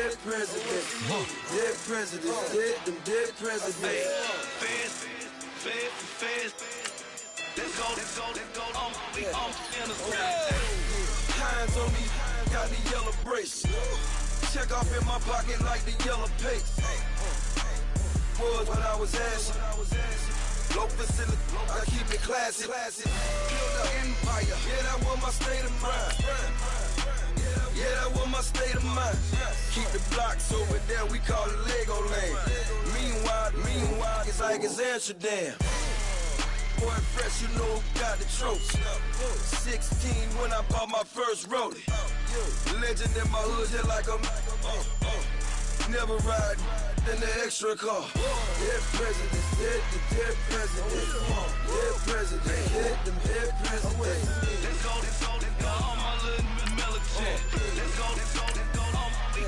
dead presidents. Dead presidents, dead presidents. Let's go, Hands on me, got the yellow brace. Check off in my pocket like the yellow paste. Was when I was asking. Low facility, I keep it classy. Build an empire, yeah, that was my state of mind. Yeah, that was my state of mind. Keep the blocks over there, we call it Lego land. Meanwhile, it's like it's Amsterdam. Boy, fresh, you know who got the trophy. 16 when I bought my first rollie. Legend in my hood, just like a never ride in the extra car. Dead presidents, dead presidents. Dead presidents, dead presidents. Let's go, all my little militant. Let's go,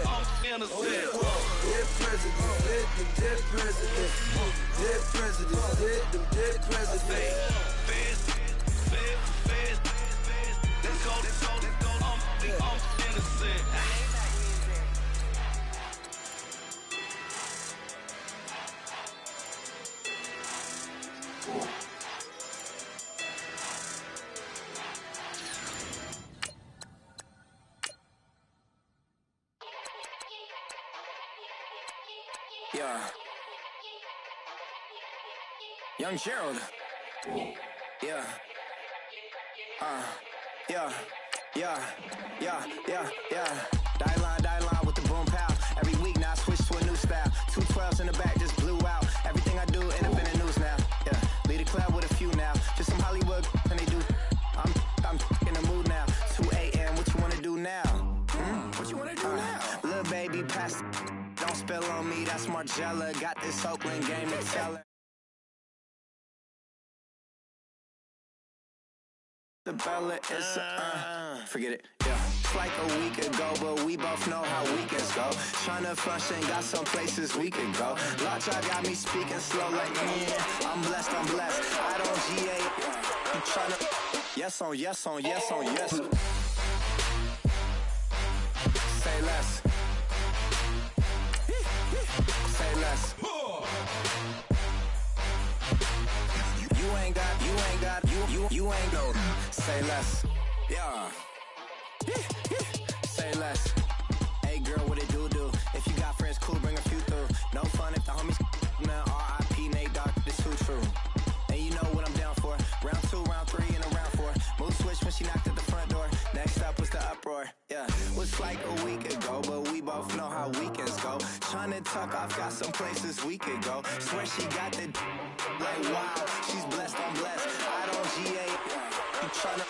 I'm innocent. Dead presidents, dead presidents. Dead presidents, dead presidents. Let's go, I'm innocent. Yeah. Young Gerald. Yeah. Die line with the boom pow. Every week now I switch to a new style. 212s in the back just blew out. Everything I do end up in the news now. Yeah. Lead a club with a few now. Just some Hollywood and they do. I'm in the mood now. 2 a.m. What you wanna do now? What you wanna do now? Little baby, pass. Don't spill on me. That's Margella. Got this Oakland game to tell her. The Bella is forget it, yeah. It's like a week ago, but we both know how weekends go. Tryna function, got some places we could go. Lot y'all got me speaking slow like, I'm blessed. I don't GA. You tryna, yes on yes. Say less. Say less. You ain't go. Say less. Yeah. Say less. Hey girl, what it do? If you got friends, cool, bring a few through. No fun if the homies, man. R.I.P. Nate Dogg, this too true. And you know what I'm down for. Round 2, round 3, and a round 4. Move switch when she knocked at the front door. Next up was the uproar. Yeah. Was like a week ago, but we both know how weekends go. Tryna tuck off, got some places we could go. Swear she got the like wow. She's blessed, I'm blessed. I don't GA. You tryna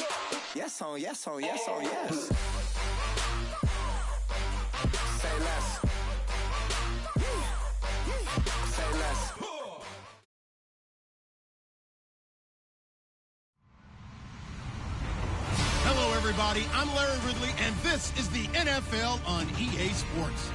yes on yes. Say less. Say less. Hello, everybody. I'm Larry Ridley, and this is the NFL on EA Sports.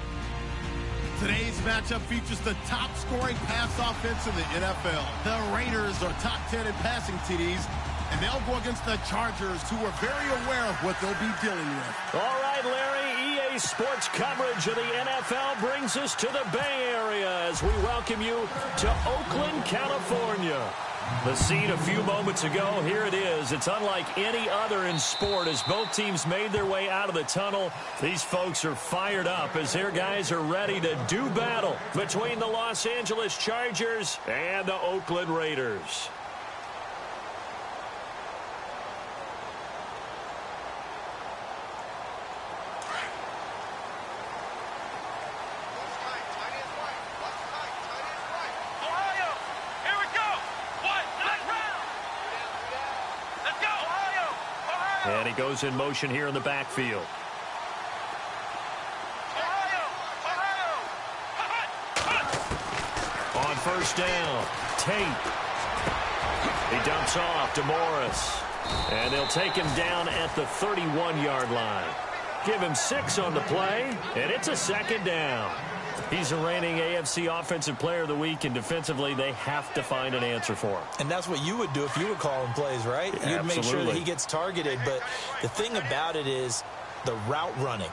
Today's matchup features the top-scoring pass offense in the NFL. The Raiders are top 10 in passing TDs, and they'll go against the Chargers, who are very aware of what they'll be dealing with. All right, Larry, EA Sports coverage of the NFL brings us to the Bay Area as we welcome you to Oakland, California. The scene a few moments ago, here it is. It's unlike any other in sport as both teams made their way out of the tunnel. These folks are fired up as their guys are ready to do battle between the Los Angeles Chargers and the Oakland Raiders. And he goes in motion here in the backfield. On first down, Tate. He dumps off to Morris. And they'll take him down at the 31-yard line. Give him 6 on the play, and it's a second down. He's a reigning AFC Offensive Player of the Week, and defensively, they have to find an answer for him. And that's what you would do if you were calling plays, right? You'd make sure that he gets targeted. But the thing about it is the route running.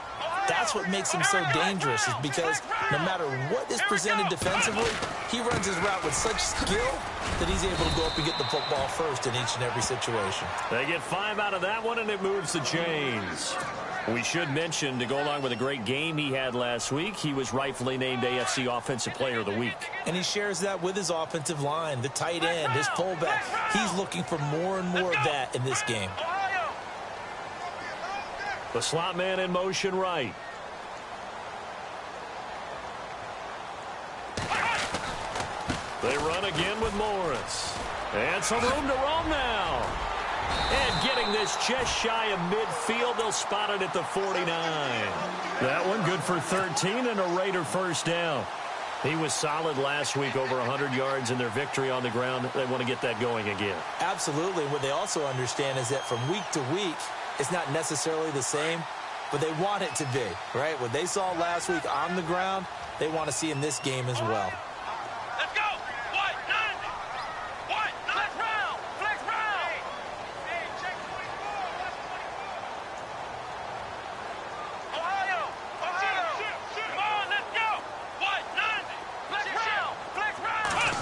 That's what makes him so dangerous, is because no matter what is presented defensively, he runs his route with such skill that he's able to go up and get the football first in each and every situation. They get 5 out of that one, and it moves the chains. We should mention, to go along with a great game he had last week, he was rightfully named AFC Offensive Player of the Week. And he shares that with his offensive line, the tight end, his fullback. He's looking for more and more of that in this game. The slot man in motion right. They run again with Morris. And some room to roam now. And getting this just shy of midfield, they'll spot it at the 49. That one good for 13 and a Raider first down. He was solid last week, over 100 yards in their victory on the ground. They want to get that going again. Absolutely. What they also understand is that from week to week, it's not necessarily the same, but they want it to be, right? What they saw last week on the ground, they want to see in this game as well. Let's go! What? What? Flex round! Flex round! Hey, check 24. Watch 24. Ohio! Come on, let's go! What? 90! Flex round! Flex round!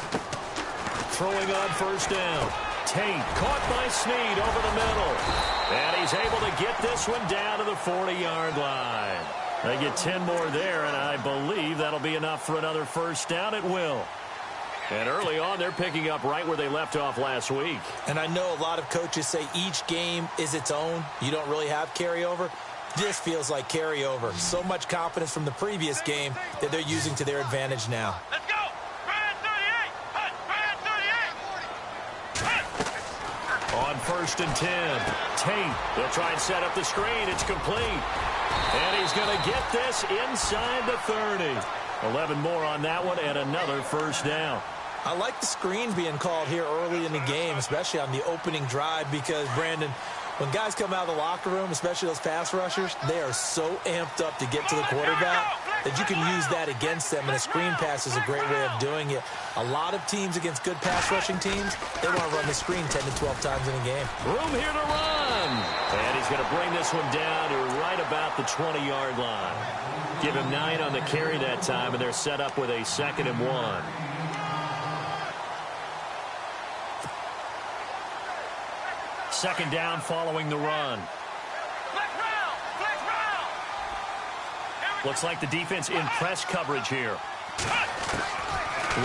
Throwing on first down. Tate caught by Snead over the middle. And he's able to get this one down to the 40-yard line. They get 10 more there, and I believe that'll be enough for another first down. It will. And early on, they're picking up right where they left off last week. And I know a lot of coaches say each game is its own. You don't really have carryover. This feels like carryover. So much confidence from the previous game that they're using to their advantage now. Let's go! Brand 38! Hut! Brand 38! On first and 10, Tate. They'll try and set up the screen. It's complete. And he's going to get this inside the 30. 11 more on that one and another first down. I like the screen being called here early in the game, especially on the opening drive, because, Brandon, when guys come out of the locker room, especially those pass rushers, they are so amped up to get to the quarterback that you can use that against them, and a screen pass is a great way of doing it. A lot of teams against good pass rushing teams, they want to run the screen 10 to 12 times in a game. Room here to run. And he's going to bring this one down to right about the 20-yard line. Give him 9 on the carry that time, and they're set up with a 2nd and 1. Second down following the run. Flex round! Flex round! Looks like the defense in press coverage here.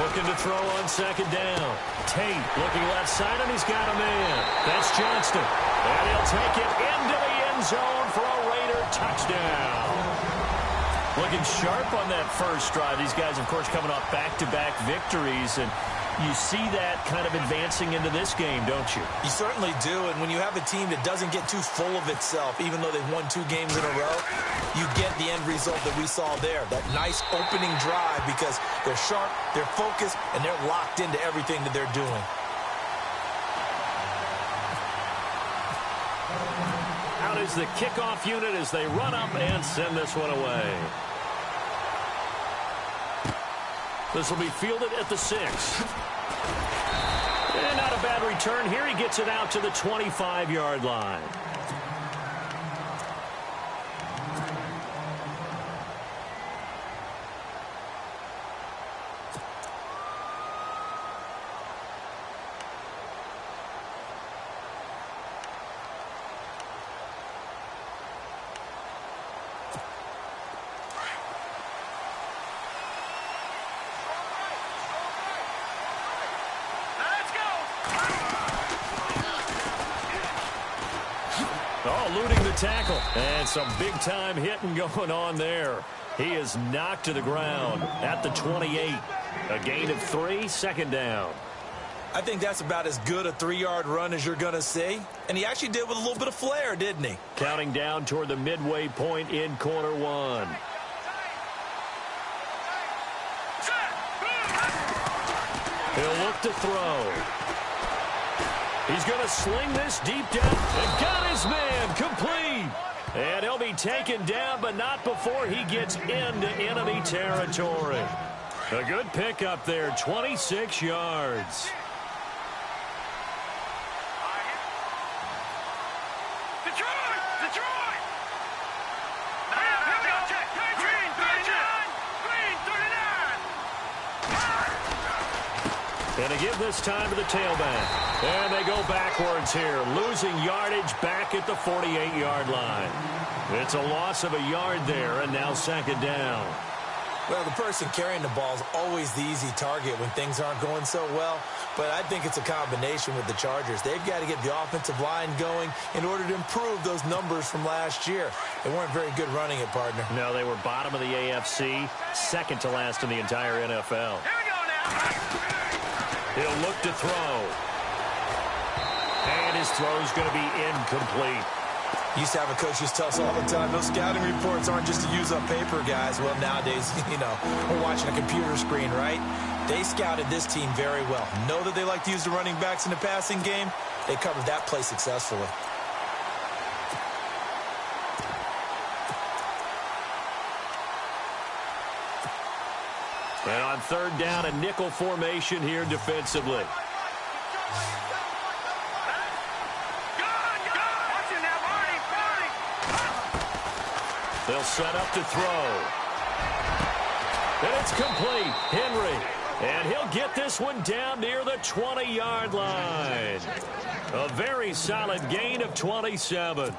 Looking to throw on second down. Tate looking left side, and he's got a man. That's Johnston. And he'll take it into the end zone for a Raider touchdown. Looking sharp on that first drive. These guys, of course, coming off back-to-back victories, and you see that kind of advancing into this game, don't you? You certainly do, and when you have a team that doesn't get too full of itself, even though they've won 2 games in a row, you get the end result that we saw there, that nice opening drive, because they're sharp, they're focused, and they're locked into everything that they're doing. Out is the kickoff unit as they run up and send this one away. This will be fielded at the 6. And not a bad return here. He gets it out to the 25-yard line. Eluding the tackle. And some big-time hitting going on there. He is knocked to the ground at the 28. A gain of 3, second down. I think that's about as good a 3-yard run as you're going to see. And he actually did with a little bit of flair, didn't he? Counting down toward the midway point in quarter 1. He'll look to throw. He's going to sling this deep down and got his man complete. And he'll be taken down, but not before he gets into enemy territory. A good pickup there, 26 yards. Detroit! Detroit! Here we go, Jay. And to give this time to the tailback. And they go backwards here, losing yardage back at the 48-yard line. It's a loss of a yard there, and now second down. Well, the person carrying the ball is always the easy target when things aren't going so well. But I think it's a combination with the Chargers. They've got to get the offensive line going in order to improve those numbers from last year. They weren't very good running it, partner. No, they were bottom of the AFC, second to last in the entire NFL. Here we go now. He'll look to throw. And his throw's going to be incomplete. Used to have a coach used to tell us all the time, those scouting reports aren't just to use up paper, guys. Well, nowadays, we're watching a computer screen, right? They scouted this team very well. Know that they like to use the running backs in the passing game. They covered that play successfully. And on third down, a nickel formation here defensively. They'll set up to throw. And it's complete. Henry. And he'll get this one down near the 20-yard line. A very solid gain of 27.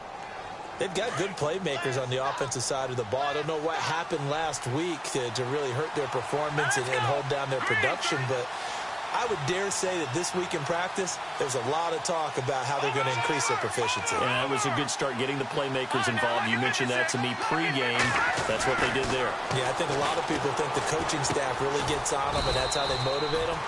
They've got good playmakers on the offensive side of the ball. I don't know what happened last week to really hurt their performance and hold down their production, but I would dare say that this week in practice, there's a lot of talk about how they're going to increase their proficiency. Yeah, it was a good start getting the playmakers involved. You mentioned that to me pregame. That's what they did there. Yeah, I think a lot of people think the coaching staff really gets on them, and that's how they motivate them.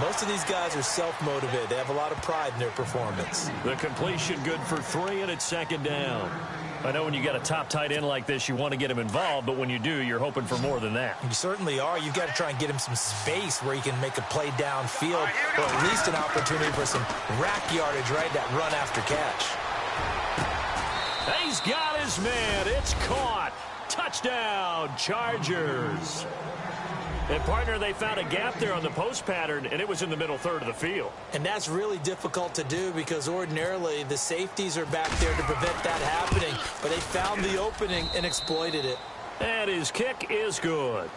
Most of these guys are self-motivated. They have a lot of pride in their performance. The completion good for 3, and it's second down. I know when you got a top tight end like this, you want to get him involved, but when you do, you're hoping for more than that. You certainly are. You've got to try and get him some space where he can make a play downfield, or at least an opportunity for some rack yardage, right? That run after catch. He's got his man. It's caught. Touchdown, Chargers. And, partner, they found a gap there on the post pattern, and it was in the middle third of the field. And that's really difficult to do because ordinarily the safeties are back there to prevent that happening. But they found the opening and exploited it. And his kick is good.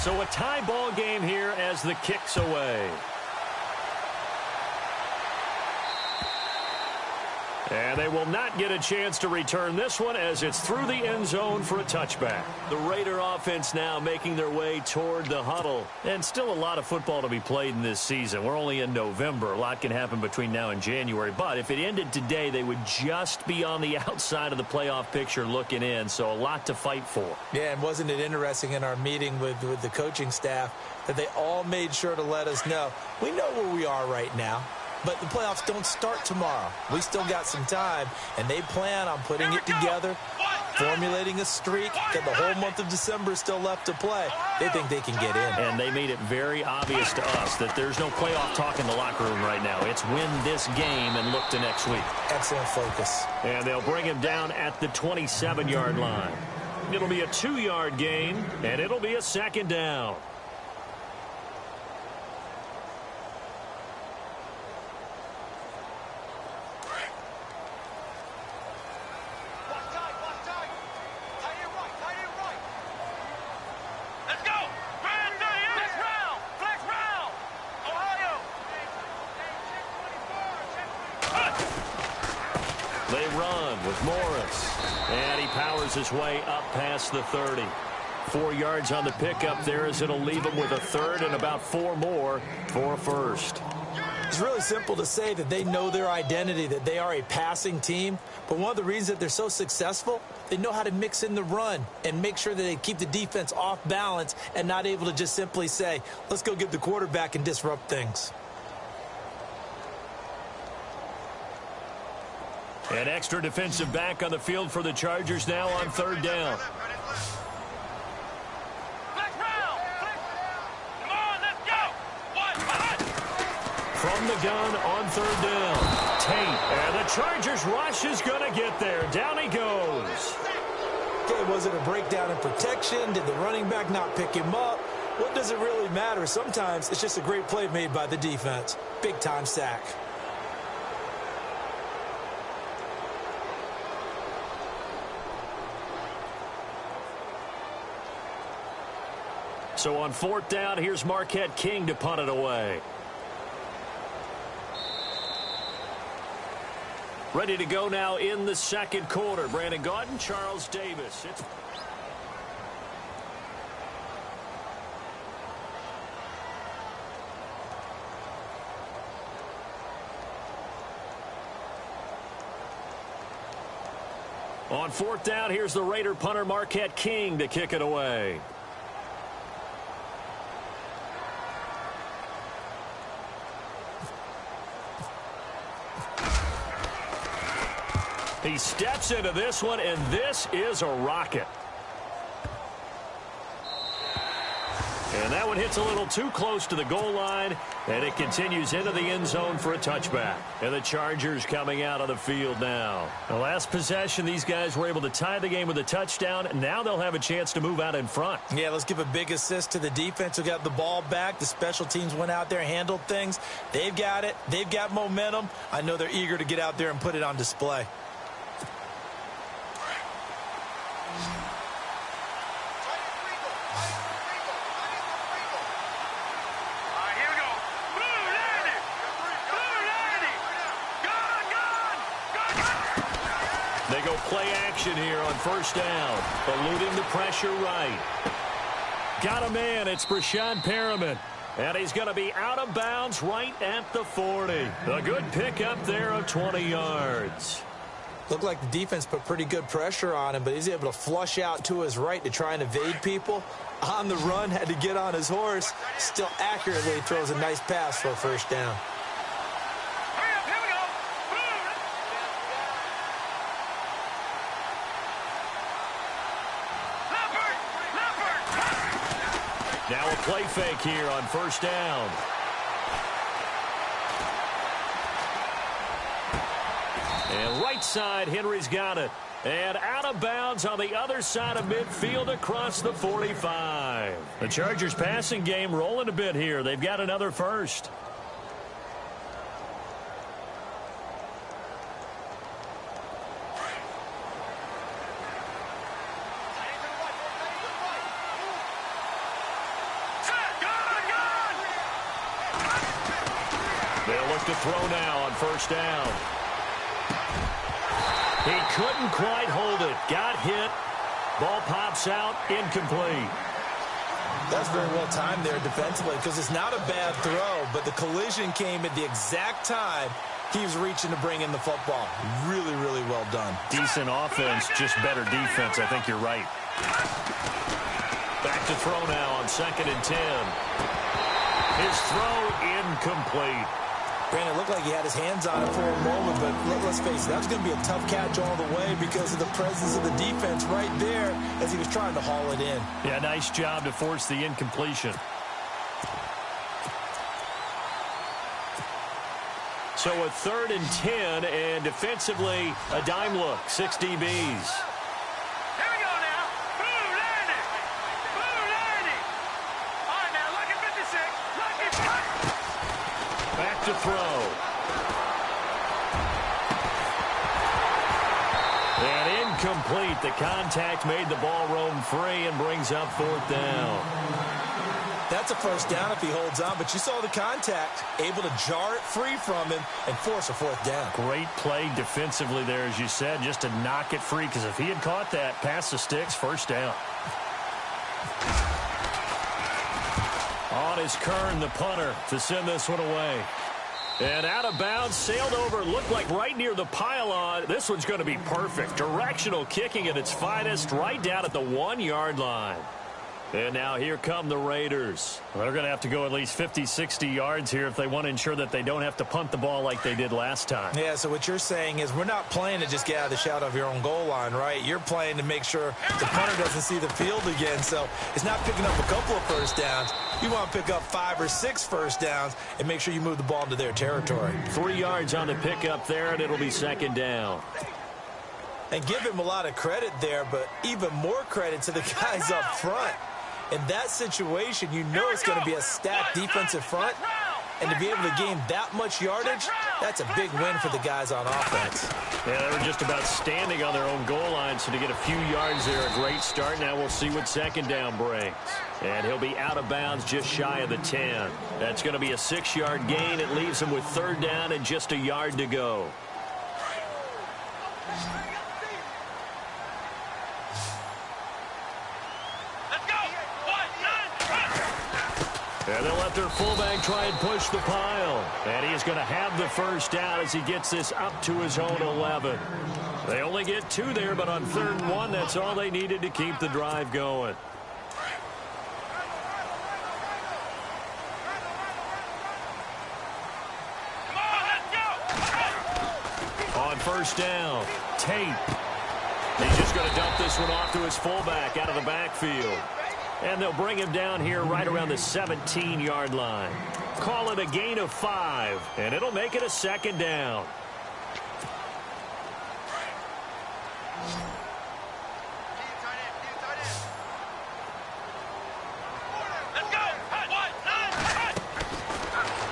So a tie ball game here as the kick's away. And they will not get a chance to return this one as it's through the end zone for a touchback. The Raider offense now making their way toward the huddle. And still a lot of football to be played in this season. We're only in November. A lot can happen between now and January. But if it ended today, they would just be on the outside of the playoff picture looking in. So a lot to fight for. Yeah, and wasn't it interesting in our meeting with the coaching staff that they all made sure to let us know, we know where we are right now. But the playoffs don't start tomorrow. We still got some time, and they plan on putting it together, formulating a streak, that the whole month of December is still left to play. They think they can get in. And they made it very obvious to us that there's no playoff talk in the locker room right now. It's win this game and look to next week. Excellent focus. And they'll bring him down at the 27-yard line. It'll be a 2-yard gain, and it'll be a second down. They run with Morris. And he powers his way up past the 30. 4 yards on the pickup there as it'll leave him with a third and about 4 more for a first. It's really simple to say that they know their identity, that they are a passing team. But one of the reasons that they're so successful, they know how to mix in the run and make sure that they keep the defense off balance and not able to just simply say, let's go get the quarterback and disrupt things. An extra defensive back on the field for the Chargers now on third down. From the gun on third down. Tate. And the Chargers rush is going to get there. Down he goes. Okay, was it a breakdown in protection? Did the running back not pick him up? what does it really matter? Sometimes it's just a great play made by the defense. Big-time sack. So on 4th down, here's Marquette King to punt it away. Ready to go now in the second quarter. Brandon Gaudin, Charles Davis. On 4th down, here's the Raider punter Marquette King to kick it away. He steps into this one, and this is a rocket. And that one hits a little too close to the goal line, and it continues into the end zone for a touchback. And the Chargers coming out on the field now. The last possession, these guys were able to tie the game with a touchdown. Now they'll have a chance to move out in front. Yeah, let's give a big assist to the defense who got the ball back. The special teams went out there, handled things. They've got it. They've got momentum. I know they're eager to get out there and put it on display. They go play action here on 1st down. Eluding the pressure right. Got a man. It's Brashad Perriman. And he's going to be out of bounds right at the 40. A good pickup there of 20 yards. Looked like the defense put pretty good pressure on him, but he's able to flush out to his right to try and evade people. On the run, had to get on his horse. Still accurately throws a nice pass for a 1st down. Now a play fake here on 1st down. And right side, Henry's got it. And out of bounds on the other side of midfield across the 45. The Chargers passing game rolling a bit here. They've got another first. They'll look to throw now on 1st down. He couldn't quite hold it. Got hit. Ball pops out. Incomplete. That's very well timed there defensively because it's not a bad throw, but the collision came at the exact time he was reaching to bring in the football. Really, really well done. Decent offense, just better defense. I think you're right. Back to throw now on 2nd and 10. His throw incomplete. Brandon, it looked like he had his hands on it for a moment, but let's face it, that was going to be a tough catch all the way because of the presence of the defense right there as he was trying to haul it in. Yeah, nice job to force the incompletion. So a 3rd and 10, and defensively, a dime look, 6 DBs. Back to throw. And incomplete. The contact made the ball roam free and brings up 4th down. That's a 1st down if he holds on, but you saw the contact, able to jar it free from him and force a 4th down. Great play defensively there, as you said, just to knock it free, because if he had caught that, past the sticks, 1st down. On is Kern, the punter, to send this one away. And out of bounds, sailed over, looked like right near the pylon. This one's going to be perfect. Directional kicking at its finest, right down at the 1-yard line. And now here come the Raiders. They're going to have to go at least 50, 60 yards here if they want to ensure that they don't have to punt the ball like they did last time. Yeah, so what you're saying is we're not playing to just get out of the shadow of your own goal line, right? You're playing to make sure the punter doesn't see the field again. So it's not picking up a couple of 1st downs. You want to pick up 5 or 6 1st downs and make sure you move the ball into their territory. 3 yards on the pickup there, and it'll be 2nd down. And give him a lot of credit there, but even more credit to the guys up front. In that situation, you know it's going to be a stacked defensive front. And to be able to gain that much yardage, that's a big win for the guys on offense. Yeah, they were just about standing on their own goal line, so to get a few yards there, a great start. Now we'll see what second down brings. And he'll be out of bounds just shy of the 10. That's going to be a 6-yard gain. It leaves him with third down and just a yard to go. And they'll let their fullback try and push the pile. And he's going to have the first down as he gets this up to his own 11. They only get 2 there, but on 3rd and 1, that's all they needed to keep the drive going. On first down, Tate. He's just going to dump this one off to his fullback out of the backfield. And they'll bring him down here right around the 17-yard line. Call it a gain of 5, and it'll make it a second down.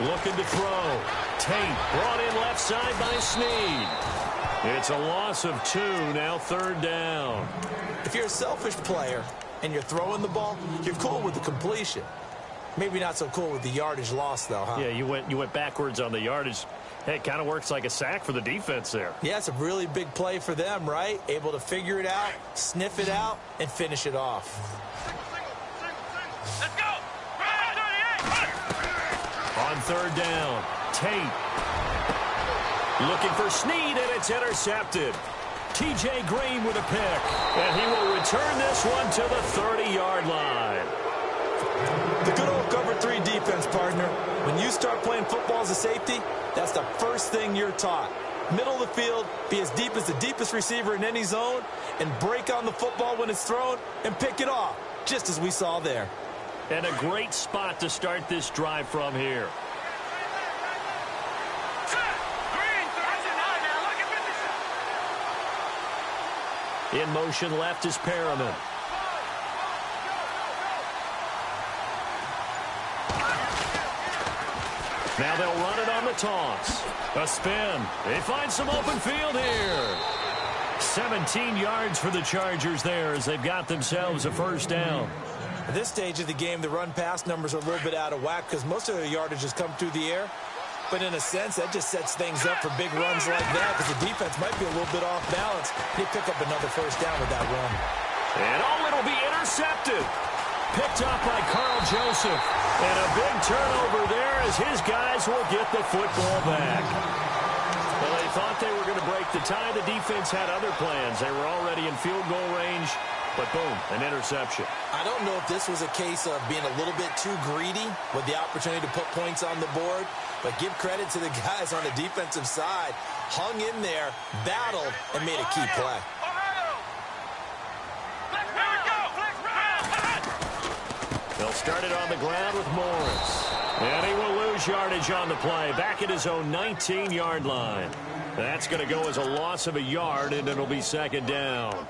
Looking to throw. Tate brought in left side by Snead. It's a loss of 2, now 3rd down. If you're a selfish player and you're throwing the ball, you're cool with the completion. Maybe not so cool with the yardage loss, though, huh? Yeah, you went backwards on the yardage. Hey, it kind of works like a sack for the defense there. Yeah, it's a really big play for them, right? Able to figure it out, sniff it out, and finish it off. Let's go! On 3rd down, Tate. Looking for Snead, and it's intercepted. T.J. Green with a pick, and he will return this one to the 30-yard line. The good old cover 3 defense, partner. When you start playing football as a safety, that's the first thing you're taught. Middle of the field, be as deep as the deepest receiver in any zone, and break on the football when it's thrown and pick it off, just as we saw there. And a great spot to start this drive from here. In motion left is Perriman. Now they'll run it on the toss. A spin. They find some open field here. 17 yards for the Chargers there as they've got themselves a first down. At this stage of the game, the run-pass numbers are a little bit out of whack because most of their yardage has come through the air. But in a sense, that just sets things up for big runs like that because the defense might be a little bit off balance. They pick up another first down with that run. And it'll be intercepted. Picked up by Carl Joseph. And a big turnover there as his guys will get the football back. Well, they thought they were going to break the tie. The defense had other plans. They were already in field goal range. But boom, an interception. I don't know if this was a case of being a little bit too greedy with the opportunity to put points on the board. But give credit to the guys on the defensive side. Hung in there, battled, and made a key play. They'll start it on the ground with Morris. And he will lose yardage on the play. Back at his own 19-yard line. That's going to go as a loss of a yard, and it'll be second down.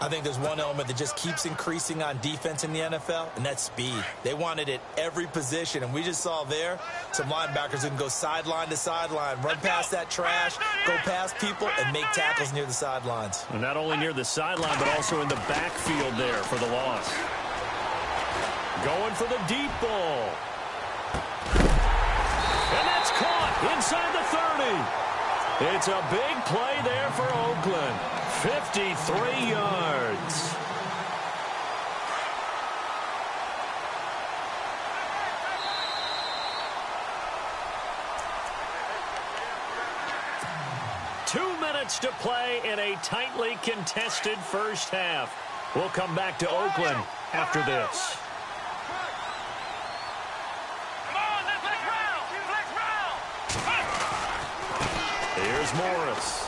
I think there's one element that just keeps increasing on defense in the NFL, and that's speed. They want it at every position, and we just saw there some linebackers who can go sideline to sideline, run past that trash, go past people, and make tackles near the sidelines. And not only near the sideline, but also in the backfield there for the loss. Going for the deep ball. And that's caught inside the 30. It's a big play there for Oakland. 53 yards. Two minutes to play in a tightly contested first half. We'll come back to Oakland after this. Here's Morris.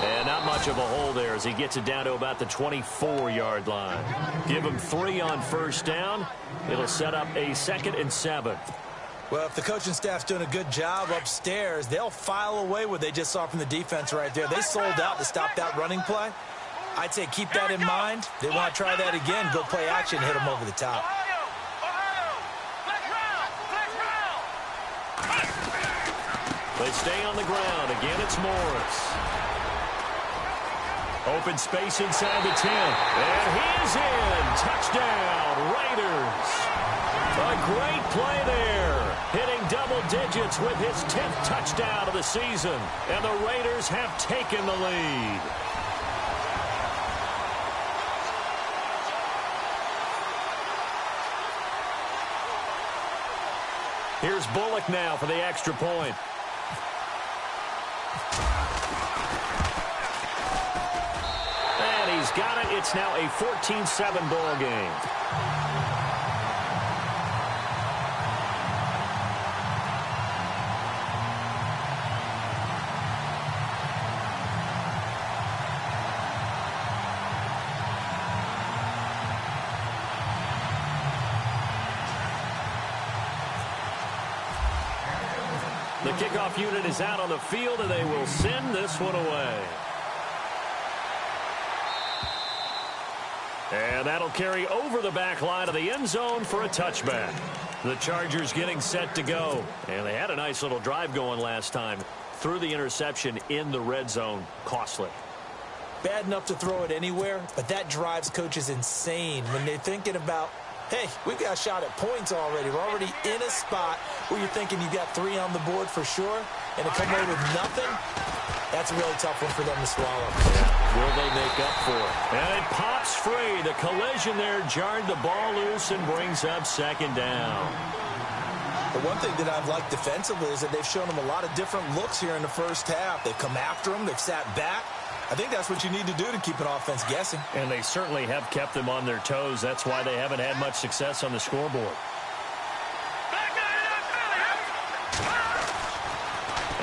And not much of a hole there as he gets it down to about the 24-yard line. Give him 3 on first down. It'll set up a 2nd and 7. Well, if the coaching staff's doing a good job upstairs, they'll file away what they just saw from the defense right there. They sold out to stop that running play. I'd say keep that in mind. They want to try that again. Go play action, hit them over the top. They stay on the ground. Again, it's Morris. Open space inside the 10. And he is in. Touchdown, Raiders. A great play there. Hitting double digits with his 10th touchdown of the season. And the Raiders have taken the lead. Here's Bullock now for the extra point. And he's got it. It's now a 14-7 ball game. The kickoff unit is out on the field, and they will send this one away. And that'll carry over the back line of the end zone for a touchback. The Chargers getting set to go. And they had a nice little drive going last time. Threw the interception in the red zone. Costly. Bad enough to throw it anywhere, but that drives coaches insane when they're thinking about, hey, we've got a shot at points already. We're already in a spot where you're thinking you've got 3 on the board for sure, and to come away with nothing, that's a really tough one for them to swallow. Yeah. Will they make up for it? And it pops free. The collision there jarred the ball loose and brings up second down. The one thing that I've liked defensively is that they've shown them a lot of different looks here in the first half. They've come after them. They've sat back. I think that's what you need to do to keep an offense guessing. And they certainly have kept them on their toes. That's why they haven't had much success on the scoreboard.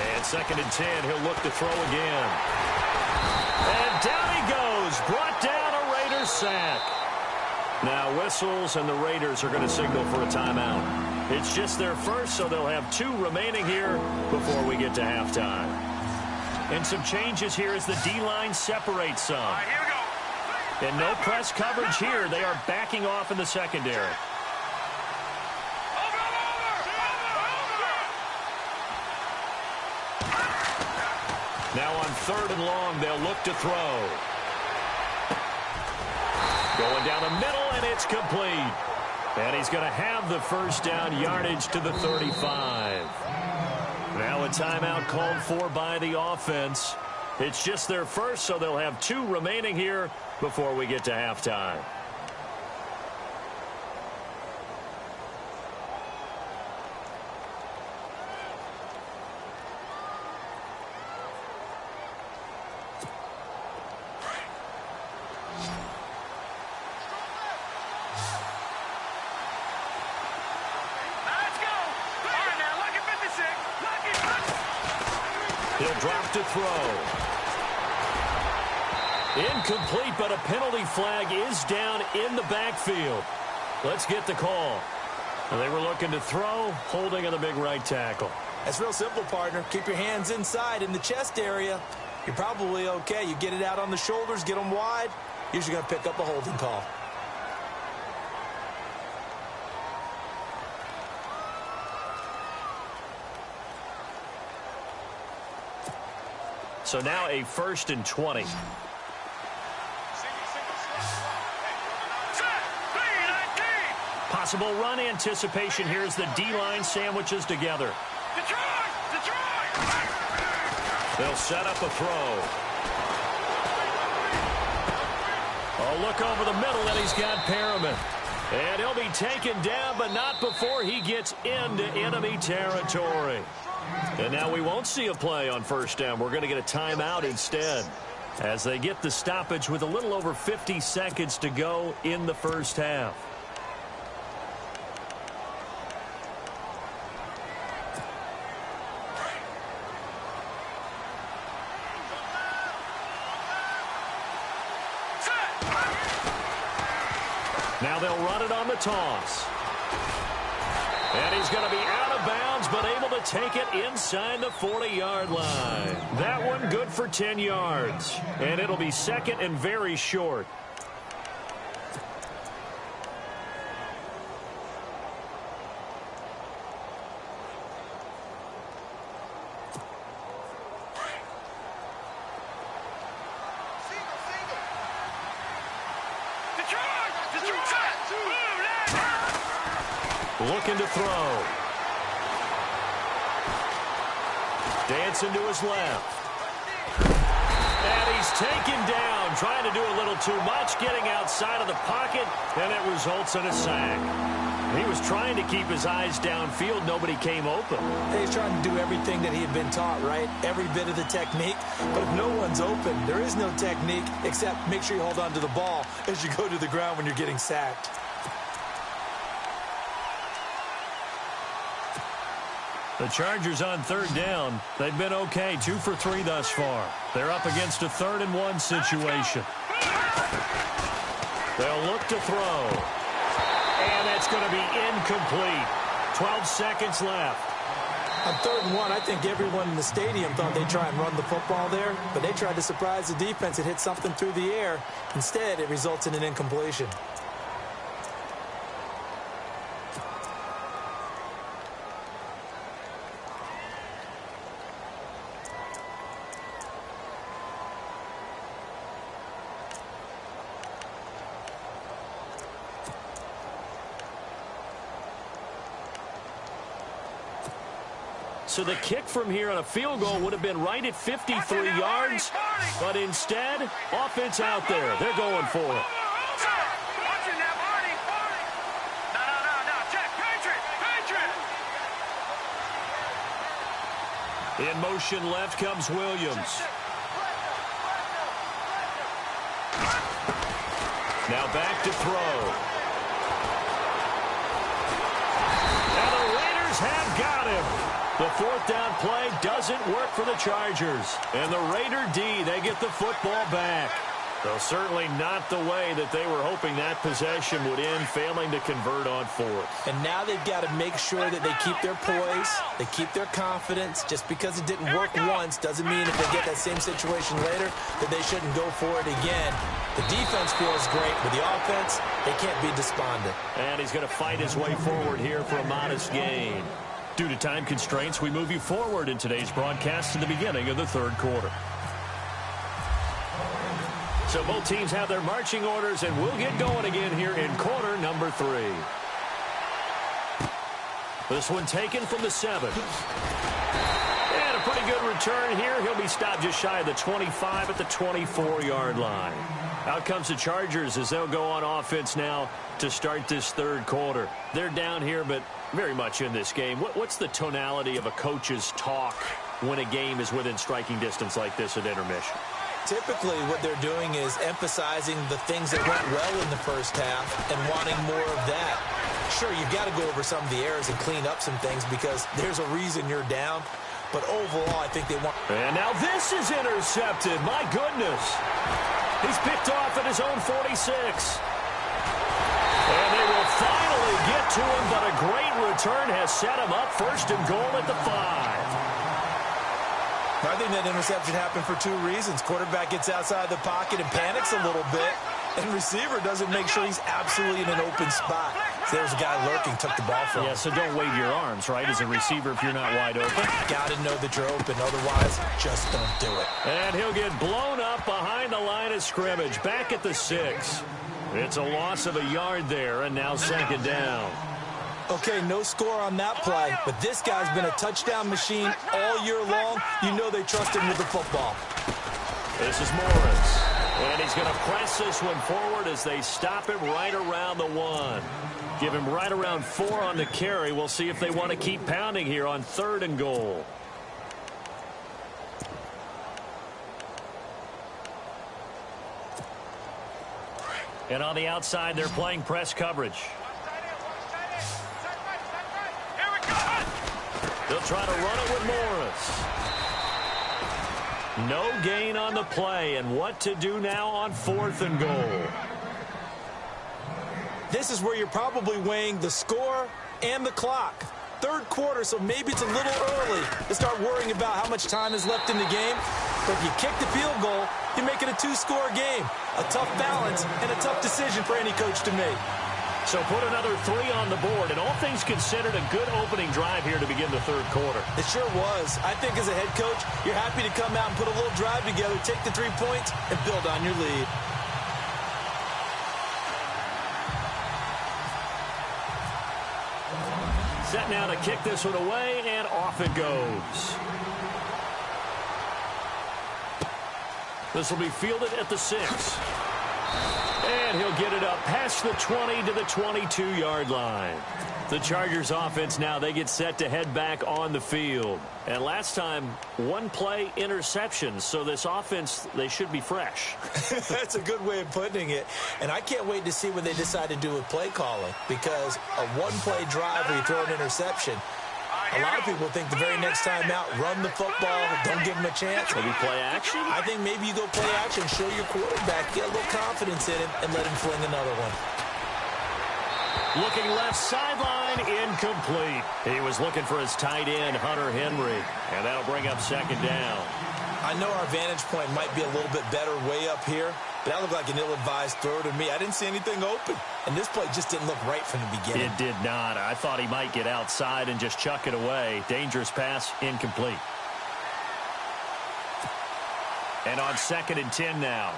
And 2nd and 10, he'll look to throw again. And down he goes. Brought down a Raiders sack. Now whistles, and the Raiders are going to signal for a timeout. It's just their first, so they'll have 2 remaining here before we get to halftime. And some changes here as the D-line separates some. All right, here we go. And no press coverage here. They are backing off in the secondary. Now on 3rd and long, they'll look to throw. Going down the middle, and it's complete. And he's going to have the first down, yardage to the 35. Now a timeout called for by the offense. It's just their first, so they'll have 2 remaining here before we get to halftime. He'll drop to throw. Incomplete, but a penalty flag is down in the backfield. Let's get the call. They were looking to throw, holding on the big right tackle. That's real simple, partner. Keep your hands inside in the chest area. You're probably okay. You get it out on the shoulders, get them wide. Usually going to pick up a holding call. So now a 1st and 20. Possible run anticipation here as the D-line sandwiches together. They'll set up a throw. A look over the middle, and he's got Perriman. And he'll be taken down, but not before he gets into enemy territory. And now we won't see a play on 1st down. We're going to get a timeout instead as they get the stoppage with a little over 50 seconds to go in the first half. Now they'll run it on the toss. And he's going to be out of bounds, but able to take it inside the 40-yard line. That one good for 10 yards. And it'll be second and very short. Looking to throw. Dancing to his left. And he's taken down, trying to do a little too much, getting outside of the pocket, and it results in a sack. He was trying to keep his eyes downfield. Nobody came open. He's trying to do everything that he had been taught, right? Every bit of the technique. But if no one's open, there is no technique except make sure you hold on to the ball as you go to the ground when you're getting sacked. The Chargers on third down. They've been okay, 2 for 3 thus far. They're up against a 3rd-and-1 situation. They'll look to throw. And it's going to be incomplete. 12 seconds left. On 3rd and 1, I think everyone in the stadium thought they'd try and run the football there, but they tried to surprise the defense and hit something through the air. Instead, it results in an incompletion. So the kick from here on a field goal would have been right at 53 yards, but instead, offense out there. They're going for it. In motion left comes Williams. Now back to throw. And the Raiders have got him. The 4th down play doesn't work for the Chargers. And the Raider D, they get the football back. Though certainly not the way that they were hoping that possession would end, failing to convert on 4th. And now they've got to make sure that they keep their poise, they keep their confidence. Just because it didn't work once doesn't mean if they get that same situation later that they shouldn't go for it again. The defense feels great, but the offense, they can't be despondent. And he's going to fight his way forward here for a modest gain. Due to time constraints, we move you forward in today's broadcast to the beginning of the 3rd quarter. So both teams have their marching orders, and we'll get going again here in quarter number 3. This one taken from the 7. And a pretty good return here. He'll be stopped just shy of the 25 at the 24-yard line. Out comes the Chargers as they'll go on offense now to start this 3rd quarter. They're down here, but very much in this game. What's the tonality of a coach's talk when a game is within striking distance like this at intermission? Typically, what they're doing is emphasizing the things that went well in the first half and wanting more of that. Sure, you've got to go over some of the errors and clean up some things because there's a reason you're down. But overall, I think they want... And now this is intercepted. My goodness. He's picked off at his own 46. And they will finally get to him, but a great return has set him up 1st and goal at the 5. I think that interception happened for 2 reasons. Quarterback gets outside the pocket and panics a little bit, and receiver doesn't make sure he's absolutely in an open spot. So there's a guy lurking, took the ball from him. Yeah, so don't wave your arms, right, as a receiver if you're not wide open. Got to know that you're open. Otherwise, just don't do it. And he'll get blown up behind the line of scrimmage, back at the 6. It's a loss of a yard there, and now 2nd down. Okay, no score on that play, but this guy's been a touchdown machine all year long. You know they trust him with the football. This is Morris, and he's going to press this one forward as they stop him right around the 1. Give him right around 4 on the carry. We'll see if they want to keep pounding here on 3rd and goal. And on the outside, they're playing press coverage. They'll try to run it with Morris. No gain on the play, and what to do now on 4th and goal. This is where you're probably weighing the score and the clock. Third quarter, so maybe it's a little early to start worrying about how much time is left in the game. But if you kick the field goal, you make it a 2-score game. A tough balance and a tough decision for any coach to make. So put another 3 on the board, and all things considered, a good opening drive here to begin the third quarter. It sure was. I think as a head coach, you're happy to come out and put a little drive together, take the 3 points, and build on your lead. Set now to kick this one away, and off it goes. This will be fielded at the 6. And he'll get it up past the 20 to the 22-yard line. The Chargers offense now, they get set to head back on the field. And last time, 1-play interceptions. So this offense, they should be fresh. That's a good way of putting it. And I can't wait to see what they decide to do with play calling. Because a 1-play drive where you throw an interception, a lot of people think the very next time out, run the football, don't give them a chance. Maybe play action? I think maybe you go play action, show your quarterback, get a little confidence in him, and let him fling another one. Looking left sideline, incomplete. He was looking for his tight end, Hunter Henry, and that'll bring up second down. I know our vantage point might be a little bit better way up here, but that looked like an ill-advised throw to me. I didn't see anything open, and this play just didn't look right from the beginning. It did not. I thought he might get outside and just chuck it away. Dangerous pass, incomplete. And on 2nd and 10 now.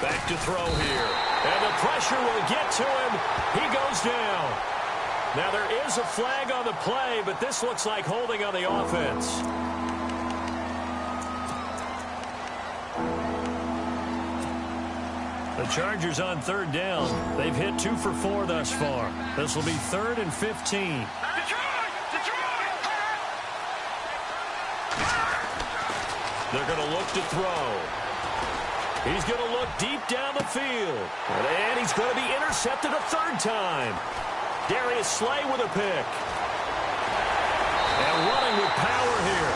Back to throw here. And the pressure will get to him. He goes down. Now there is a flag on the play, but this looks like holding on the offense. The Chargers on 3rd down. They've hit 2 for 4 thus far. This will be 3rd and 15. They're going to look to throw. He's going to look deep down the field. And he's going to be intercepted a 3rd time. Darius Slay with a pick. And running with power here.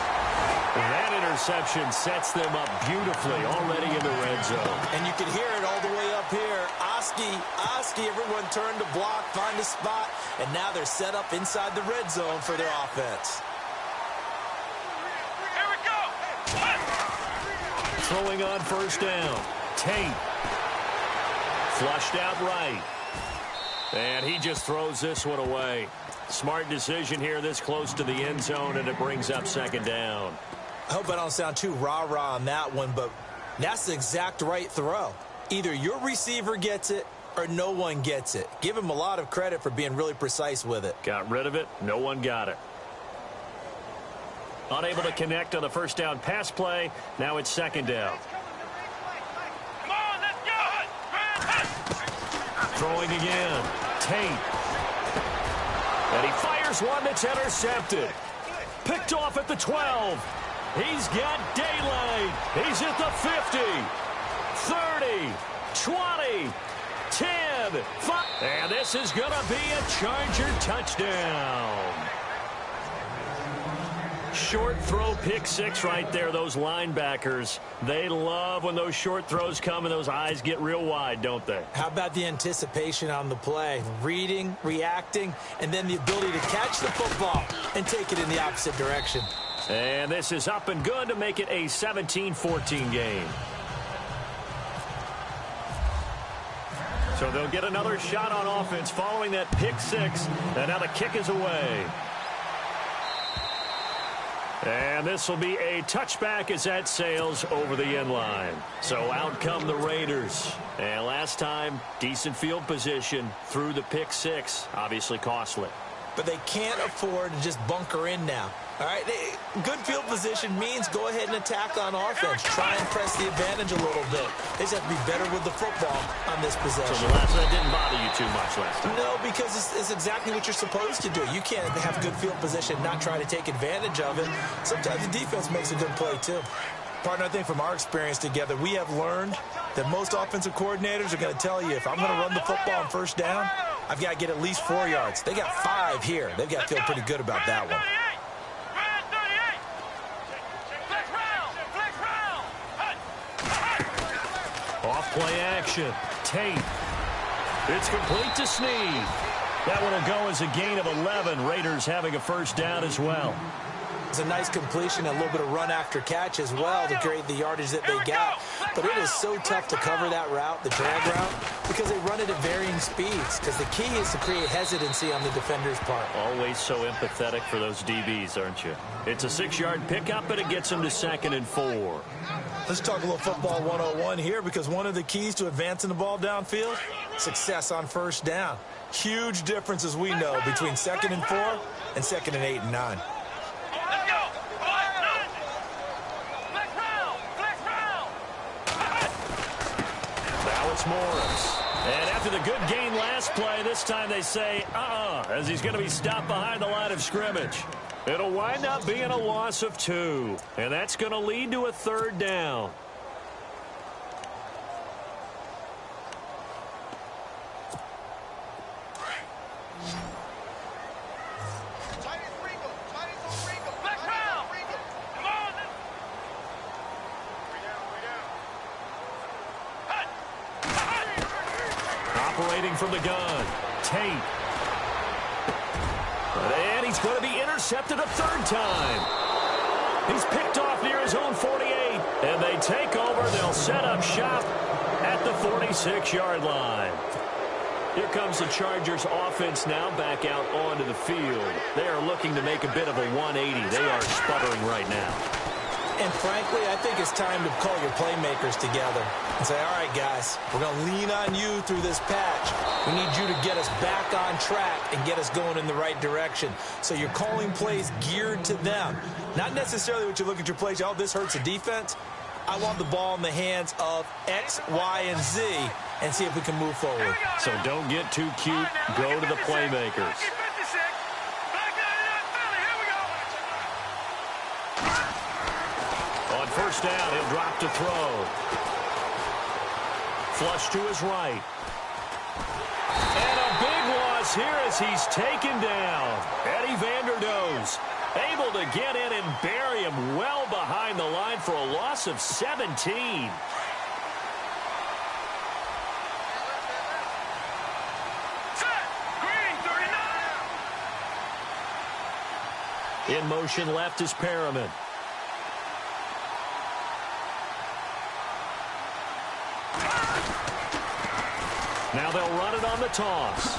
That interception sets them up beautifully already in the red zone. And you can hear it all the way up here. Oski, everyone turned to block, find a spot, and now they're set up inside the red zone for their offense. Here we go. Throwing on 1st down. Tate. Flushed out right. And he just throws this one away. Smart decision here this close to the end zone, and it brings up 2nd down. I hope I don't sound too rah-rah on that one, but that's the exact right throw. Either your receiver gets it or no one gets it. Give him a lot of credit for being really precise with it. Got rid of it. No one got it. Unable to connect on the 1st down pass play. Now it's 2nd down. Come on, let's go. Throwing again. Tate. And he fires one that's intercepted. Picked off at the 12. He's got daylight. He's at the 50. 30. 20. 10. 5. And this is going to be a Charger touchdown. Short throw, pick 6 right there. Those linebackers, they love when those short throws come and those eyes get real wide, don't they? How about the anticipation on the play? Reading, reacting, and then the ability to catch the football and take it in the opposite direction. And this is up and good to make it a 17-14 game. So they'll get another shot on offense following that pick 6. And now the kick is away. And this will be a touchback as that sails over the end line. So out come the Raiders. And last time, decent field position through the pick 6. Obviously costly. But they can't afford to just bunker in now. All right, good field position means go ahead and attack on offense. Try and press the advantage a little bit. They just have to be better with the football on this possession. So the last one didn't bother you too much last time? No, because it's exactly what you're supposed to do. You can't have good field position, not try to take advantage of it. Sometimes the defense makes a good play, too. Partner, I think from our experience together, we have learned that most offensive coordinators are going to tell you, if I'm going to run the football on 1st down, I've got to get at least 4 yards. They got 5 here. They've got to feel pretty good about that one. off play action. Tate. It's complete to Snead. That one will go as a gain of 11. Raiders having a first down as well. It's a nice completion, a little bit of run after catch as well to create the yardage that they got. But it is so tough to cover that route, the drag route, because they run it at varying speeds. Because the key is to create hesitancy on the defender's part. Always so empathetic for those DBs, aren't you? It's a 6-yard pickup, and it gets them to 2nd and 4. Let's talk a little football 101 here, because one of the keys to advancing the ball downfield, success on first down. Huge difference, as we know, between 2nd and 4 and 2nd and 8 and 9. It's Morris. And after the good gain last play, this time they say, as he's going to be stopped behind the line of scrimmage. It'll wind up being a loss of 2. And that's going to lead to a 3rd down. Operating from the gun, Tate. And he's going to be intercepted a 3rd time. He's picked off near his own 48. And they take over. They'll set up shop at the 46-yard line. Here comes the Chargers offense now back out onto the field. They are looking to make a bit of a 180. They are sputtering right now. And frankly, I think it's time to call your playmakers together and say, all right, guys, we're going to lean on you through this patch. We need you to get us back on track and get us going in the right direction. So you're calling plays geared to them. Not necessarily what you look at your plays, oh, this hurts the defense. I want the ball in the hands of X, Y, and Z and see if we can move forward. So don't get too cute. Go to the playmakers. On first down, he'll drop to throw. Flush to his right. And a big loss here as he's taken down. Eddie Vanderdoes able to get in and bury him well behind the line for a loss of 17. In motion left is Perriman. Now they'll run it on the toss.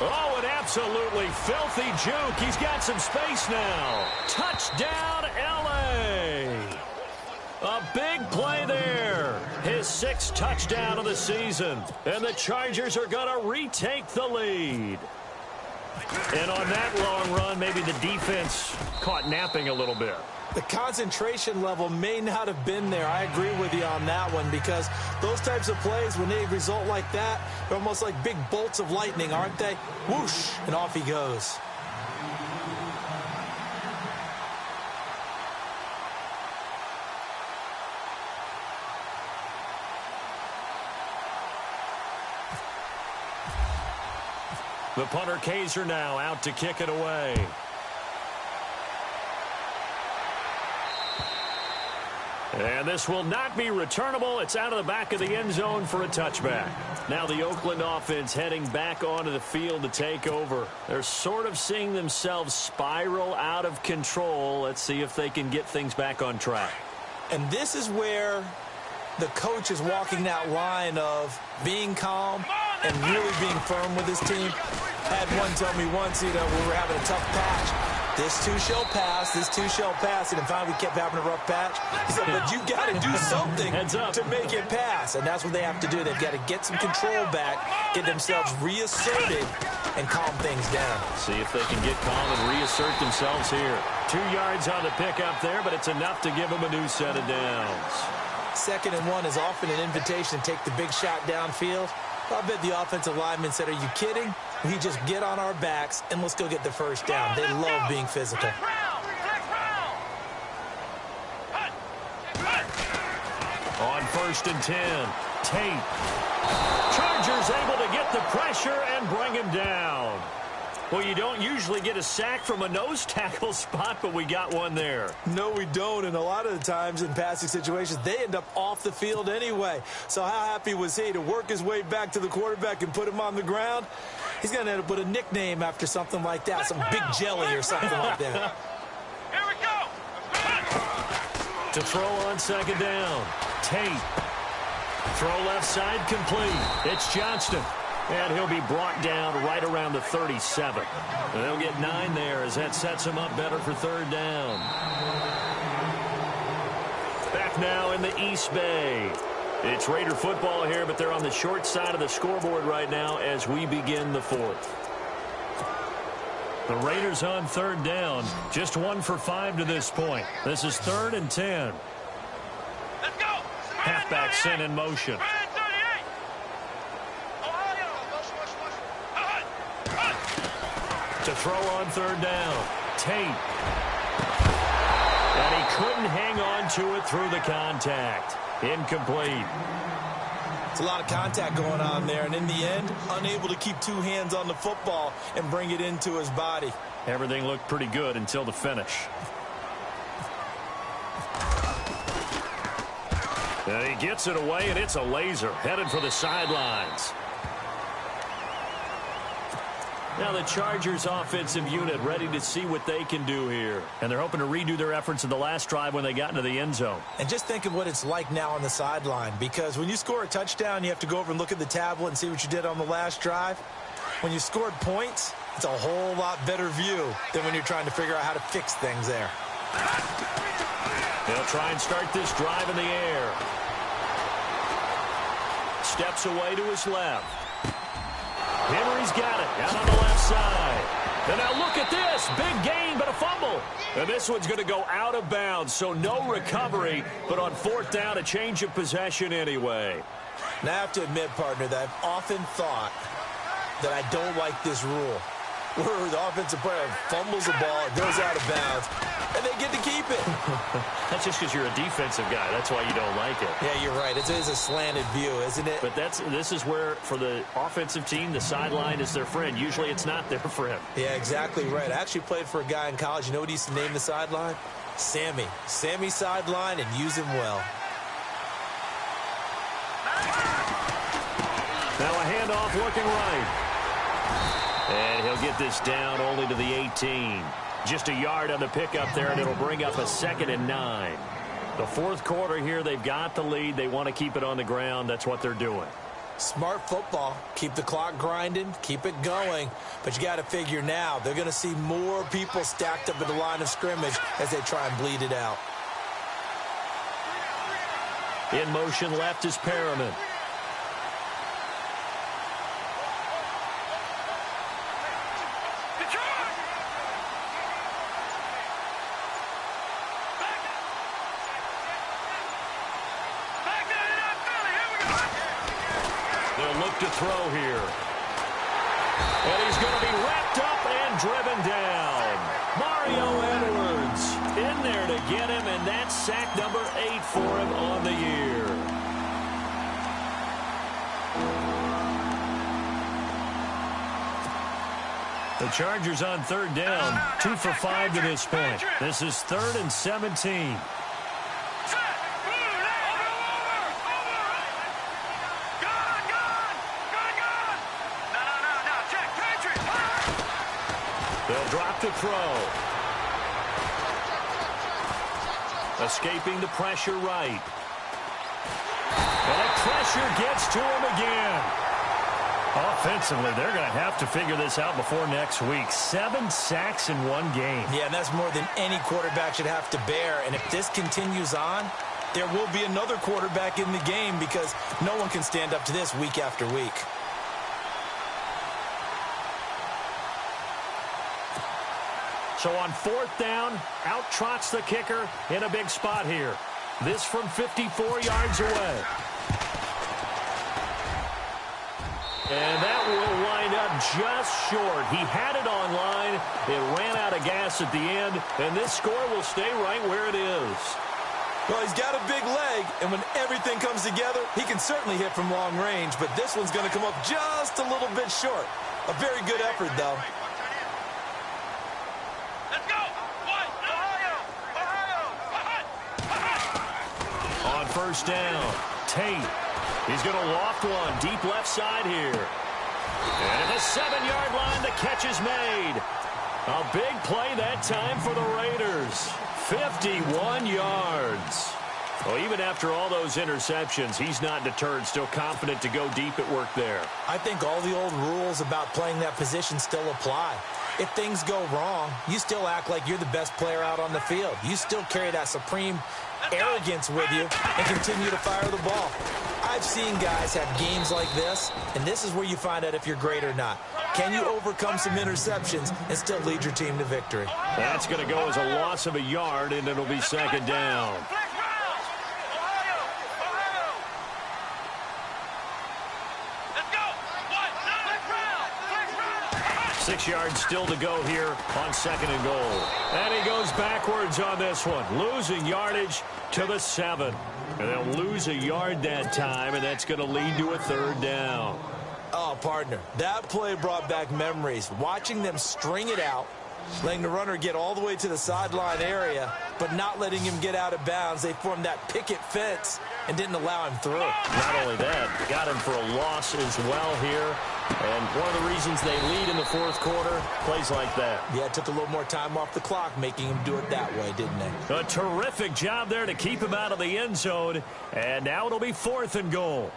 Oh, an absolutely filthy juke. He's got some space now. Touchdown, L.A. A big play there. His 6th touchdown of the season. And the Chargers are going to retake the lead. And on that long run, maybe the defense caught napping a little bit. The concentration level may not have been there. I agree with you on that one, because those types of plays, when they result like that, they're almost like big bolts of lightning, aren't they? Whoosh, and off he goes. The punter Kaiser now out to kick it away. And this will not be returnable. It's out of the back of the end zone for a touchback. Now the Oakland offense heading back onto the field to take over. They're sort of seeing themselves spiral out of control. Let's see if they can get things back on track. And this is where the coach is walking that line of being calm and really being firm with his team. I had one tell me once, we were having a tough patch. This too shall pass, this too shall pass. And finally we kept having a rough patch. He said, but you got to do something to make it pass. And that's what they have to do. They've got to get some control back, get themselves reasserted, and calm things down. See if they can get calm and reassert themselves here. 2 yards on the pickup there, but it's enough to give them a new set of downs. 2nd and 1 is often an invitation to take the big shot downfield. I bet the offensive lineman said, are you kidding? We just get on our backs and let's go get the first down. They love being physical. On 1st and 10, Tate. Chargers able to get the pressure and bring him down. Well, you don't usually get a sack from a nose tackle spot, but we got one there. No, we don't, and a lot of the times in passing situations, they end up off the field anyway. So how happy was he to work his way back to the quarterback and put him on the ground? He's going to end up with a nickname after something like that, some Big Jelly or something like that. Here we go. To throw on second down, Tate. Throw left side complete. It's Johnston. And he'll be brought down right around the 37. And they'll get 9 there as that sets him up better for third down. Back now in the East Bay. It's Raider football here, but they're on the short side of the scoreboard right now as we begin the fourth. The Raiders on third down. Just 1 for 5 to this point. This is 3rd and 10. Let's go. Halfback sent in motion. To throw on third down, Tate. And he couldn't hang on to it through the contact. Incomplete. It's a lot of contact going on there, and in the end, unable to keep 2 hands on the football and bring it into his body. Everything looked pretty good until the finish. And he gets it away, and it's a laser headed for the sidelines. Now the Chargers offensive unit ready to see what they can do here. And they're hoping to redo their efforts in the last drive when they got into the end zone. And just think of what it's like now on the sideline, because when you score a touchdown, you have to go over and look at the tablet and see what you did on the last drive. When you scored points, it's a whole lot better view than when you're trying to figure out how to fix things there. They'll try and start this drive in the air. Steps away to his left. Henry's got it out on the left side. And now look at this. Big gain, but a fumble. And this one's going to go out of bounds, so no recovery. But on fourth down, a change of possession anyway. Now, I have to admit, partner, that I've often thought that I don't like this rule, where the offensive player fumbles the ball, it goes out of bounds, and they get to keep it. That's just because you're a defensive guy. That's why you don't like it. Yeah, you're right. It is a slanted view, isn't it? But this is where, for the offensive team, the sideline is their friend. Usually it's not their friend. Yeah, exactly right. I actually played for a guy in college. You know what he used to name the sideline? Sammy. Sammy sideline, and use him well. Now a handoff looking right. And he'll get this down only to the 18. Just a yard on the pickup there, and it'll bring up a 2nd and 9. The fourth quarter here, they've got the lead. They want to keep it on the ground. That's what they're doing. Smart football. Keep the clock grinding. Keep it going. But you got to figure now, they're going to see more people stacked up at the line of scrimmage as they try and bleed it out. In motion left is Perriman. To throw here. And he's going to be wrapped up and driven down. Mario Edwards in there to get him, and that's sack number 8 for him on the year. The Chargers on third down, 2 for 5 to this point. This is 3rd and 17. They'll drop to throw. Escaping the pressure right. And that pressure gets to him again. Offensively, they're going to have to figure this out before next week. 7 sacks in one game. Yeah, and that's more than any quarterback should have to bear. And if this continues on, there will be another quarterback in the game because no one can stand up to this week after week. So on fourth down, out trots the kicker in a big spot here. This from 54 yards away. And that will wind up just short. He had it on line. It ran out of gas at the end, and this score will stay right where it is. Well, he's got a big leg, and when everything comes together, he can certainly hit from long range, but this one's going to come up just a little bit short. A very good effort, though. first down. Tate. He's going to loft one deep left side here. And at the 7-yard line, the catch is made. A big play that time for the Raiders. 51 yards. Well, even after all those interceptions, he's not deterred, still confident to go deep at work there. I think all the old rules about playing that position still apply. If things go wrong, you still act like you're the best player out on the field. You still carry that supreme arrogance with you and continue to fire the ball. I've seen guys have games like this, and this is where you find out if you're great or not. Can you overcome some interceptions and still lead your team to victory? That's going to go as a loss of a yard, and it'll be second down. 6 yards still to go here on 2nd and goal. And he goes backwards on this one, losing yardage to the 7. And they'll lose a yard that time, and that's going to lead to a 3rd down. Oh, partner, that play brought back memories. Watching them string it out, letting the runner get all the way to the sideline area, but not letting him get out of bounds. They formed that picket fence and didn't allow him through. Not only that, got him for a loss as well here. And one of the reasons they lead in the 4th quarter, plays like that. Yeah, it took a little more time off the clock, making him do it that way, didn't they? A terrific job there to keep him out of the end zone. And now it'll be 4th and goal.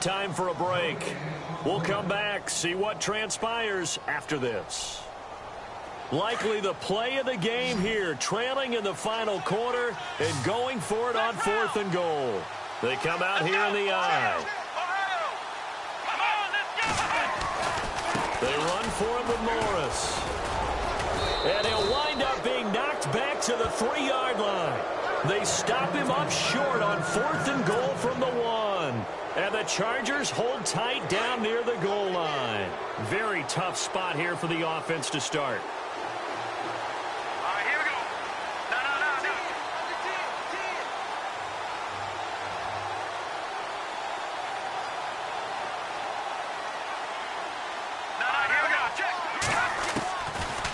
Time for a break. We'll come back, see what transpires after this. Likely the play of the game here, trailing in the final quarter and going for it on 4th and goal. They come out here in the eye. They run for it with Morris. And he'll wind up being knocked back to the 3-yard line. They stop him up short on 4th and goal from the 1. And the Chargers hold tight down near the goal line. Very tough spot here for the offense to start.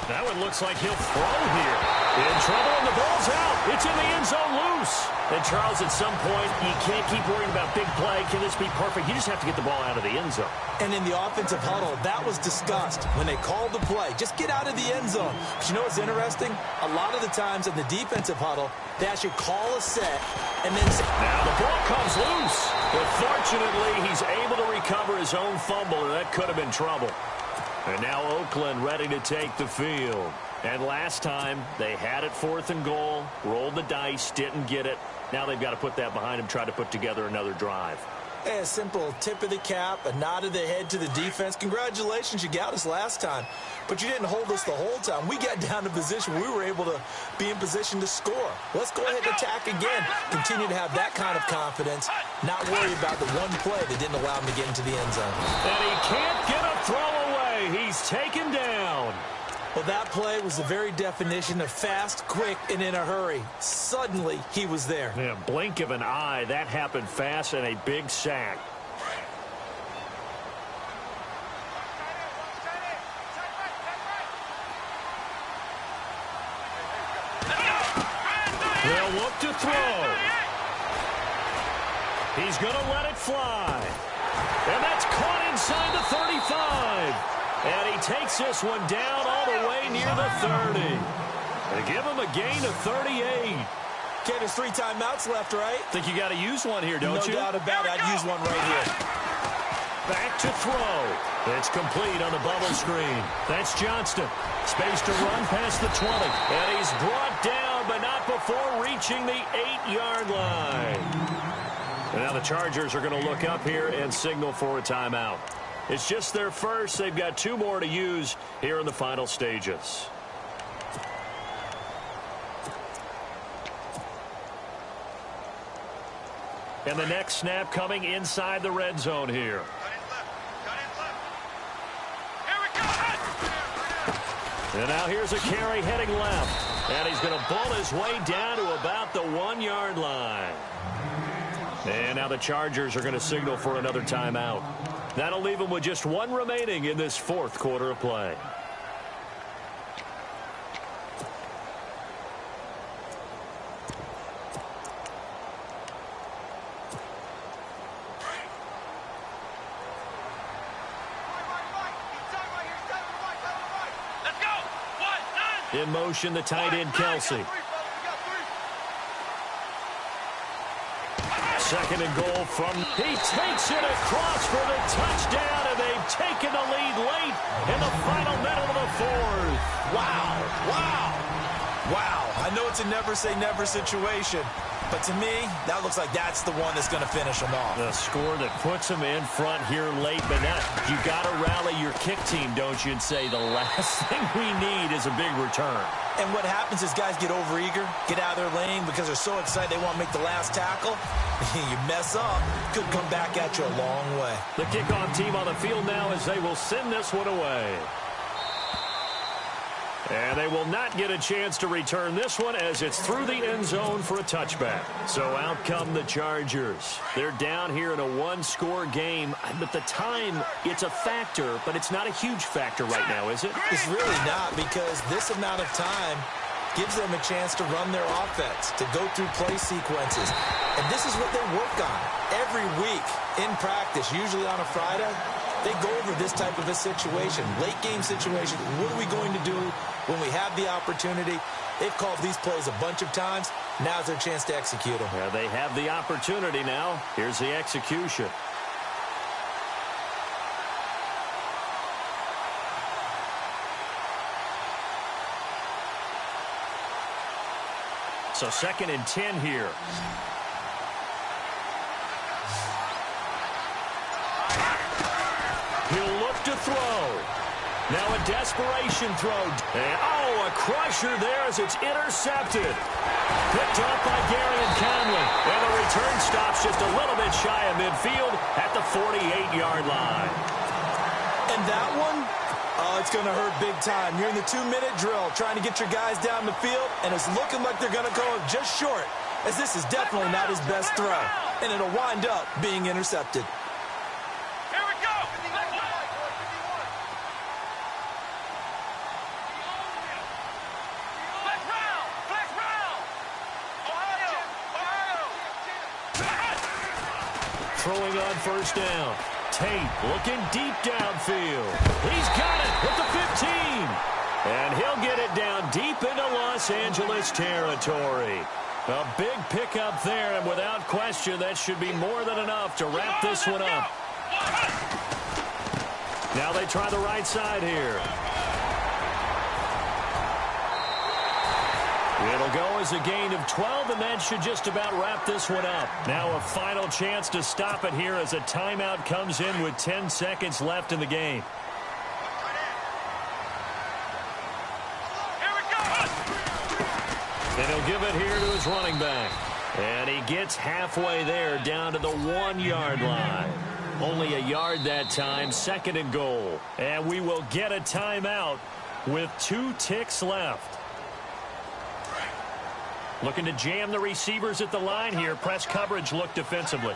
That one looks like he'll throw here. In trouble, and the ball's out. It's in the end zone loose. And, Charles, at some point, you can't keep worrying about big play. Can this be perfect? You just have to get the ball out of the end zone. And in the offensive huddle, that was discussed when they called the play. Just get out of the end zone. But you know what's interesting? A lot of the times in the defensive huddle, they actually call a set and then say, now the ball comes loose. But fortunately, he's able to recover his own fumble, and that could have been trouble. And now Oakland ready to take the field. And last time, they had it 4th and goal, rolled the dice, didn't get it. Now they've got to put that behind them, try to put together another drive. A simple tip of the cap, a nod of the head to the defense. Congratulations, you got us last time. But you didn't hold us the whole time. We got down to position. We were able to be in position to score. Let's go ahead and attack again. Continue to have that kind of confidence. Not worry about the one play that didn't allow him to get into the end zone. And he can't get a throw away. He's taken down. Well, that play was the very definition of fast, quick, and in a hurry. Suddenly, he was there. Yeah, blink of an eye. That happened fast and a big sack. They'll look to throw. He's going to let it fly. And that's caught inside the 35. And he takes this one down all the way near the 30. They give him a gain of 38. Okay, there's 3 timeouts left, right? Think you got to use one here, don't you? No doubt about it. I'd use one right here. Back to throw. It's complete on the bubble screen. That's Johnston. Space to run past the 20. And he's brought down, but not before reaching the 8-yard line. And now the Chargers are going to look up here and signal for a timeout. It's just their first. They've got 2 more to use here in the final stages. And the next snap coming inside the red zone here. And now here's a carry heading left. And he's going to bull his way down to about the 1-yard line. And now the Chargers are going to signal for another timeout. That'll leave them with just 1 remaining in this 4th quarter of play. In motion, the tight end, Kelsey. Second and goal from... He takes it across for the touchdown, and they've taken the lead late in the final minute of the fourth. Wow. Wow. Wow. I know it's a never-say-never situation, but to me, that looks like that's the one that's going to finish them off. The score that puts them in front here late, but now you got to rally your kick team, don't you, and say the last thing we need is a big return. And what happens is guys get overeager, get out of their lane because they're so excited they want to make the last tackle. You mess up, could come back at you a long way. The kickoff team on the field now as they will send this one away. And they will not get a chance to return this one as it's through the end zone for a touchback. So out come the Chargers. They're down here in a one-score game. But the time, it's a factor, but it's not a huge factor right now, is it? It's really not, because this amount of time gives them a chance to run their offense, to go through play sequences. And this is what they work on every week in practice, usually on a Friday. They go over this type of a situation, late-game situation. What are we going to do when we have the opportunity? They've called these plays a bunch of times. Now's their chance to execute them. Yeah, they have the opportunity now. Here's the execution. So 2nd and 10 here. He'll look to throw. Now a desperation throw. And, a crusher there as it's intercepted. Picked up by Gary and Conley. And the return stops just a little bit shy of midfield at the 48-yard line. And that one, it's going to hurt big time. You're in the 2-minute drill trying to get your guys down the field, and it's looking like they're going to go just short, as this is definitely not his best throw. And it'll wind up being intercepted. Throwing on first down. Tate looking deep downfield. He's got it at the 15. And he'll get it down deep into Los Angeles territory. A big pickup there, and without question, that should be more than enough to wrap this one up. Now they try the right side here. It'll go as a gain of 12, and that should just about wrap this one up. Now a final chance to stop it here as a timeout comes in with 10 seconds left in the game. And he'll give it here to his running back. And he gets halfway there down to the 1-yard line. Only a yard that time, 2nd and goal. And we will get a timeout with 2 ticks left. Looking to jam the receivers at the line here. Press coverage look defensively.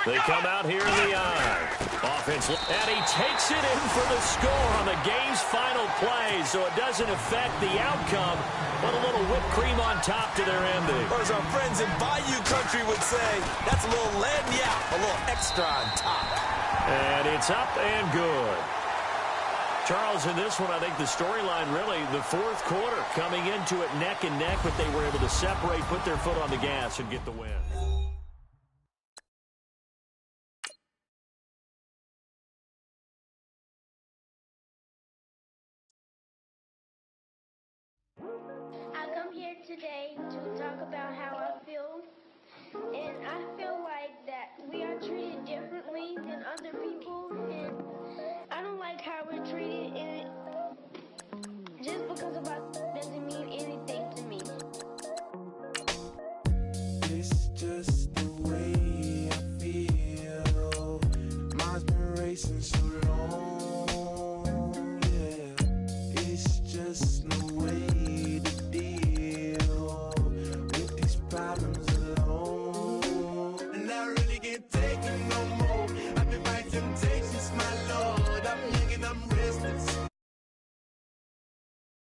They come out here in the eye. Offense, and he takes it in for the score on the game's final play, so it doesn't affect the outcome, but a little whipped cream on top to their ending. Or as our friends in Bayou Country would say, that's a little lagniappe, a little extra on top. And it's up and good. Charles, in this one, I think the storyline really, the fourth quarter, coming into it neck and neck, but they were able to separate, put their foot on the gas, and get the win. I come here today to talk about how I feel, and I feel like that we are treated differently than other people